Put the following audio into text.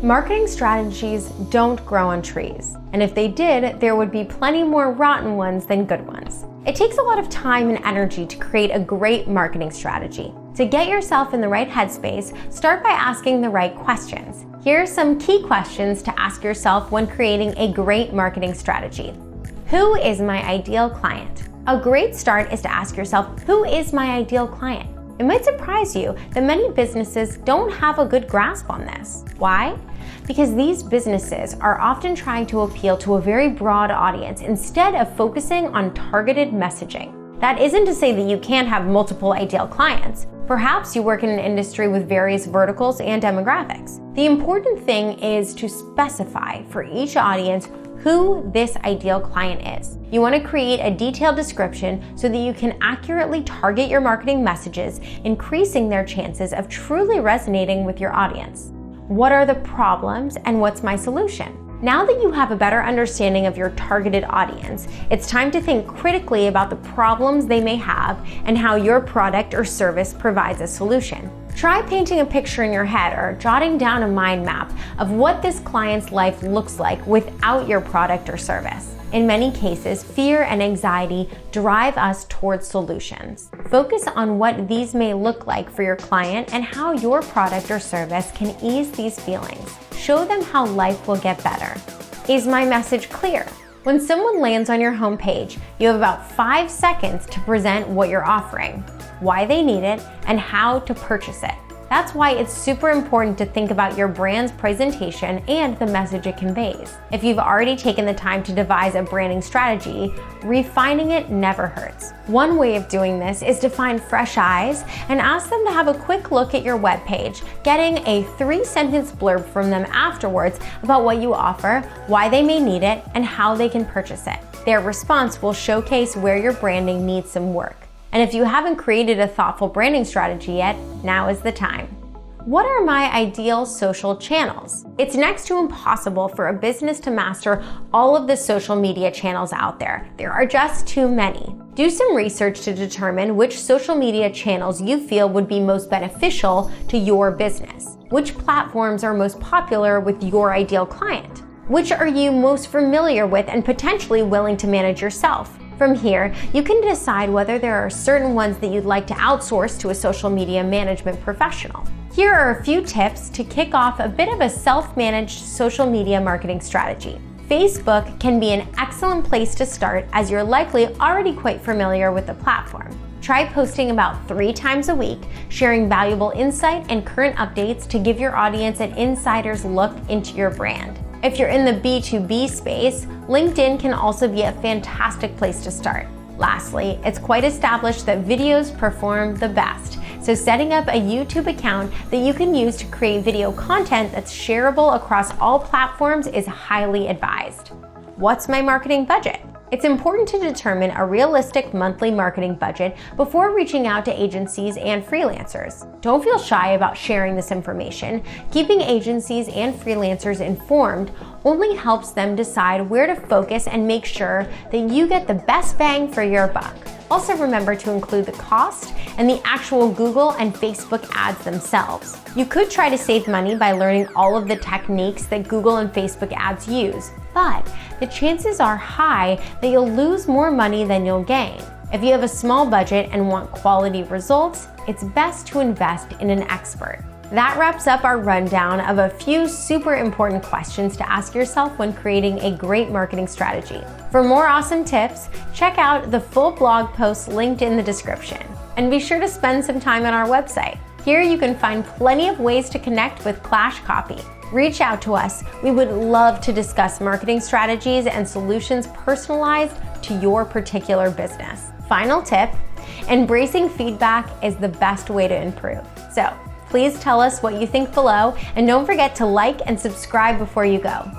Marketing strategies don't grow on trees, and if they did, there would be plenty more rotten ones than good ones. It takes a lot of time and energy to create a great marketing strategy. To get yourself in the right headspace, start by asking the right questions. Here are some key questions to ask yourself when creating a great marketing strategy. Who is my ideal client? A great start is to ask yourself, who is my ideal client? It might surprise you that many businesses don't have a good grasp on this. Why? Because these businesses are often trying to appeal to a very broad audience instead of focusing on targeted messaging. That isn't to say that you can't have multiple ideal clients. Perhaps you work in an industry with various verticals and demographics. The important thing is to specify for each audience who this ideal client is. You want to create a detailed description so that you can accurately target your marketing messages, increasing their chances of truly resonating with your audience. What are the problems and what's my solution? Now that you have a better understanding of your targeted audience, it's time to think critically about the problems they may have and how your product or service provides a solution. Try painting a picture in your head or jotting down a mind map of what this client's life looks like without your product or service. In many cases, fear and anxiety drive us towards solutions. Focus on what these may look like for your client and how your product or service can ease these feelings. Show them how life will get better. Is my message clear? When someone lands on your homepage, you have about 5 seconds to present what you're offering, why they need it, and how to purchase it. That's why it's super important to think about your brand's presentation and the message it conveys. If you've already taken the time to devise a branding strategy, refining it never hurts. One way of doing this is to find fresh eyes and ask them to have a quick look at your webpage, getting a 3-sentence blurb from them afterwards about what you offer, why they may need it, and how they can purchase it. Their response will showcase where your branding needs some work. And if you haven't created a thoughtful branding strategy yet, now is the time. What are my ideal social channels? It's next to impossible for a business to master all of the social media channels out there. There are just too many. Do some research to determine which social media channels you feel would be most beneficial to your business. Which platforms are most popular with your ideal client? Which are you most familiar with and potentially willing to manage yourself? From here, you can decide whether there are certain ones that you'd like to outsource to a social media management professional. Here are a few tips to kick off a bit of a self-managed social media marketing strategy. Facebook can be an excellent place to start as you're likely already quite familiar with the platform. Try posting about 3 times a week, sharing valuable insight and current updates to give your audience an insider's look into your brand. If you're in the B2B space, LinkedIn can also be a fantastic place to start. Lastly, it's quite established that videos perform the best, so setting up a YouTube account that you can use to create video content that's shareable across all platforms is highly advised. What's my marketing budget? It's important to determine a realistic monthly marketing budget before reaching out to agencies and freelancers. Don't feel shy about sharing this information. Keeping agencies and freelancers informed only helps them decide where to focus and make sure that you get the best bang for your buck. Also remember to include the cost and the actual Google and Facebook ads themselves. You could try to save money by learning all of the techniques that Google and Facebook ads use, but the chances are high that you'll lose more money than you'll gain. If you have a small budget and want quality results, it's best to invest in an expert. That wraps up our rundown of a few super important questions to ask yourself when creating a great marketing strategy. For more awesome tips, check out the full blog post linked in the description. And be sure to spend some time on our website. Here you can find plenty of ways to connect with Clash Copy. Reach out to us. We would love to discuss marketing strategies and solutions personalized to your particular business. Final tip, embracing feedback is the best way to improve. So, please tell us what you think below, and don't forget to like and subscribe before you go.